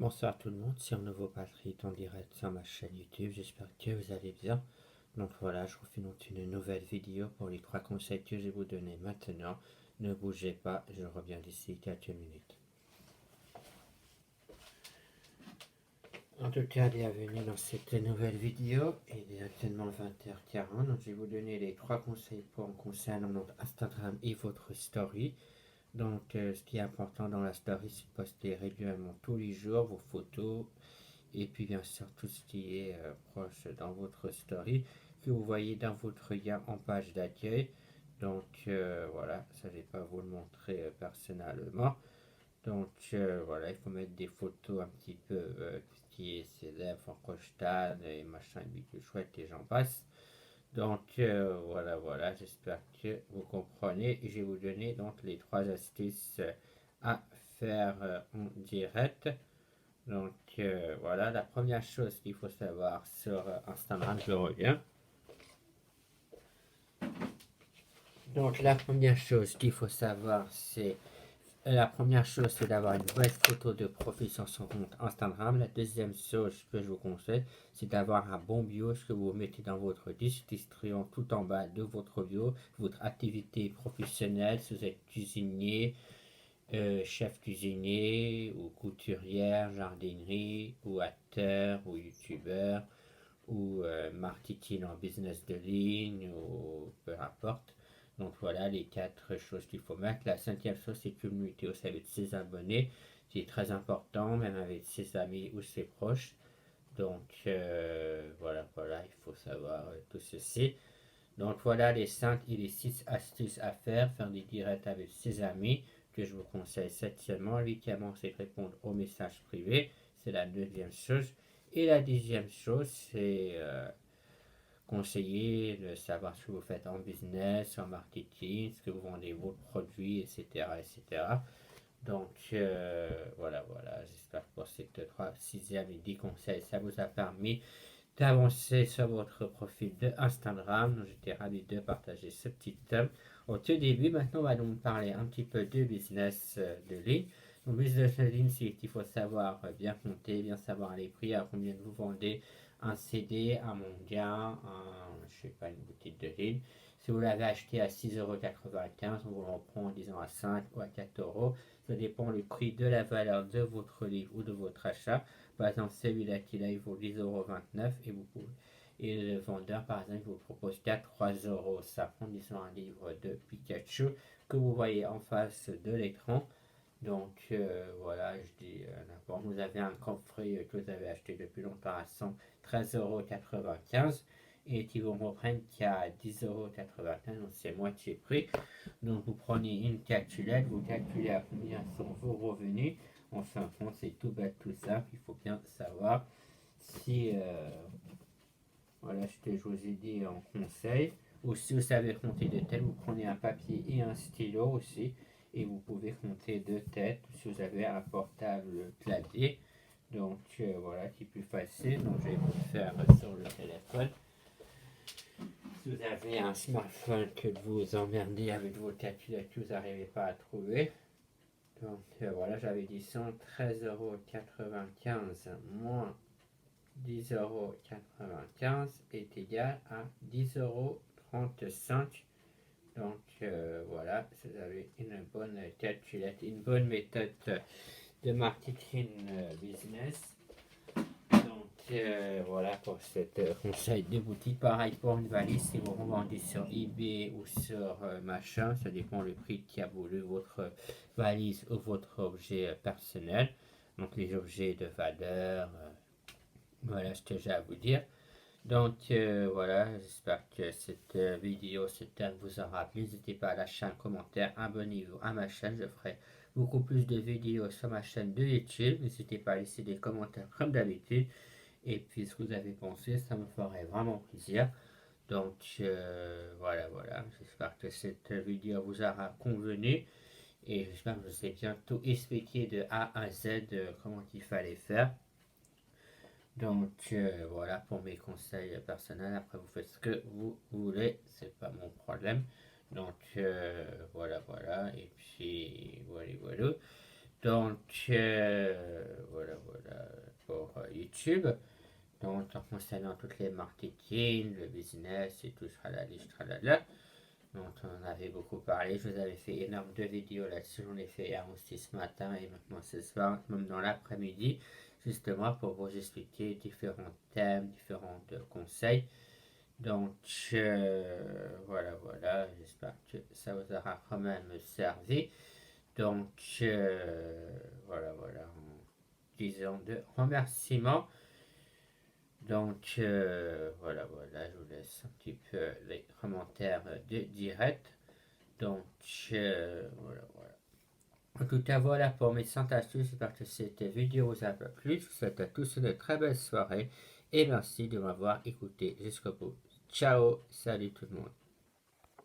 Bonsoir tout le monde, c'est un nouveau Patrick en direct sur ma chaîne YouTube, j'espère que vous allez bien. Donc voilà, je vous fais donc une nouvelle vidéo pour les 3 conseils que je vais vous donner maintenant. Ne bougez pas, je reviens d'ici quelques minutes. En tout cas, bienvenue dans cette nouvelle vidéo. Il est actuellement 20h40, donc je vais vous donner les 3 conseils concernant notre Instagram et votre story. Donc, ce qui est important dans la story, c'est de poster régulièrement tous les jours vos photos, et puis bien sûr tout ce qui est proche dans votre story que vous voyez dans votre lien en page d'accueil. Donc voilà, ça je vais pas vous le montrer personnellement. Donc voilà, il faut mettre des photos un petit peu qui est célèbre, en crochetage et machin, et chouette et j'en passe. Donc voilà, j'espère que vous comprenez. Je vais vous donner donc les 3 astuces à faire en direct. Donc voilà, la première chose qu'il faut savoir sur Instagram, je reviens. Donc la première chose qu'il faut savoir, c'est d'avoir une vraie photo de profil sur son compte Instagram. La deuxième chose que je vous conseille, c'est d'avoir un bon bio, ce que vous mettez dans votre description tout en bas de votre bio, votre activité professionnelle, si vous êtes cuisinier, chef cuisinier ou couturière, jardinerie ou acteur ou youtubeur ou marketing en business de ligne ou peu importe. Donc voilà les 4 choses qu'il faut mettre. La cinquième chose, c'est communiquer aussi avec ses abonnés. C'est très important, même avec ses amis ou ses proches. Donc voilà, il faut savoir tout ceci. Donc voilà les 5 et les 6 astuces à faire. Faire des directs avec ses amis, que je vous conseille septièmement. Huitièmement, c'est répondre aux messages privés. C'est la deuxième chose. Et la dixième chose, c'est conseiller de savoir ce que vous faites en business, en marketing, ce que vous vendez vos produits, etc. etc. Donc voilà, j'espère que pour ces 3, 6e et 10 conseils, ça vous a permis d'avancer sur votre profil de Instagram. Donc j'étais ravi de partager ce petit thème. Au tout début, maintenant on va donc parler un petit peu de business de ligne. Donc business de ligne, c'est qu'il faut savoir bien compter, bien savoir les prix, à combien vous vendez un CD, un manga, je sais pas, une boutique de ligne. Si vous l'avez acheté à 6,95 €, on vous le reprend en disant à 5 ou à 4 euros. Ça dépend du prix de la valeur de votre livre ou de votre achat. Par exemple, celui-là qui là, il vaut 10,29 € et le vendeur, par exemple, vous propose 4, 3 euros. Ça prend, disons, un livre de Pikachu que vous voyez en face de l'écran. Donc voilà, je dis n'importe. Vous avez un coffret que vous avez acheté depuis longtemps à 113,95 € et qui vous reprennent qu'à 10,95 €, donc c'est moitié prix. Donc vous prenez une calculette, vous calculez à combien sont vos revenus. En fin de compte, c'est tout bête, tout simple. Il faut bien savoir si, voilà, ce que je vous ai dit en conseil. Ou si vous savez compter de tête, vous prenez un papier et un stylo aussi. Et vous pouvez compter de tête si vous avez un portable clavier. Donc voilà, qui est plus facile. Donc je vais vous le faire sur le téléphone. Si vous avez un smartphone que vous emmerdez avec vos calculettes que vous n'arrivez pas à trouver. Donc voilà, j'avais dit 113,95 € moins 10,95 € est égal à 10,35 €. Donc voilà, vous avez une bonne calculette, une bonne méthode de marketing business. Donc voilà pour cette conseil de boutique. Pareil pour une valise, si vous revendez sur eBay ou sur machin, ça dépend le prix qui a voulu votre valise ou votre objet personnel. Donc les objets de valeur, voilà ce que j'ai à vous dire. Donc voilà, j'espère que cette vidéo, cette thème vous aura plu. N'hésitez pas à lâcher un commentaire, abonnez-vous à ma chaîne. Je ferai beaucoup plus de vidéos sur ma chaîne de YouTube. N'hésitez pas à laisser des commentaires comme d'habitude. Et puis ce que vous avez pensé, ça me ferait vraiment plaisir. Donc voilà, j'espère que cette vidéo vous aura convenu. Et j'espère que je vous ai bientôt expliqué de A à Z comment il fallait faire. Donc voilà pour mes conseils personnels. Après, vous faites ce que vous voulez, c'est pas mon problème. Donc voilà. Et puis voilà. Donc voilà, pour YouTube. Donc, en concernant toutes les marketing, le business et tout, tralala. Donc, on avait beaucoup parlé. Je vous avais fait énorme de vidéos là-dessus. J'en ai fait un aussi ce matin et maintenant ce soir, même dans l'après-midi, justement pour vous expliquer différents thèmes, différents conseils. Donc, voilà. J'espère que ça vous aura quand même servi. Donc, voilà, en disant de remerciements. Donc, voilà, je vous laisse un petit peu les commentaires de direct. Donc, voilà. En tout cas, voilà pour mes 100 astuces. J'espère que cette vidéo vous a plu. Je vous souhaite à tous une très belle soirée et merci de m'avoir écouté jusqu'au bout. Ciao, salut tout le monde.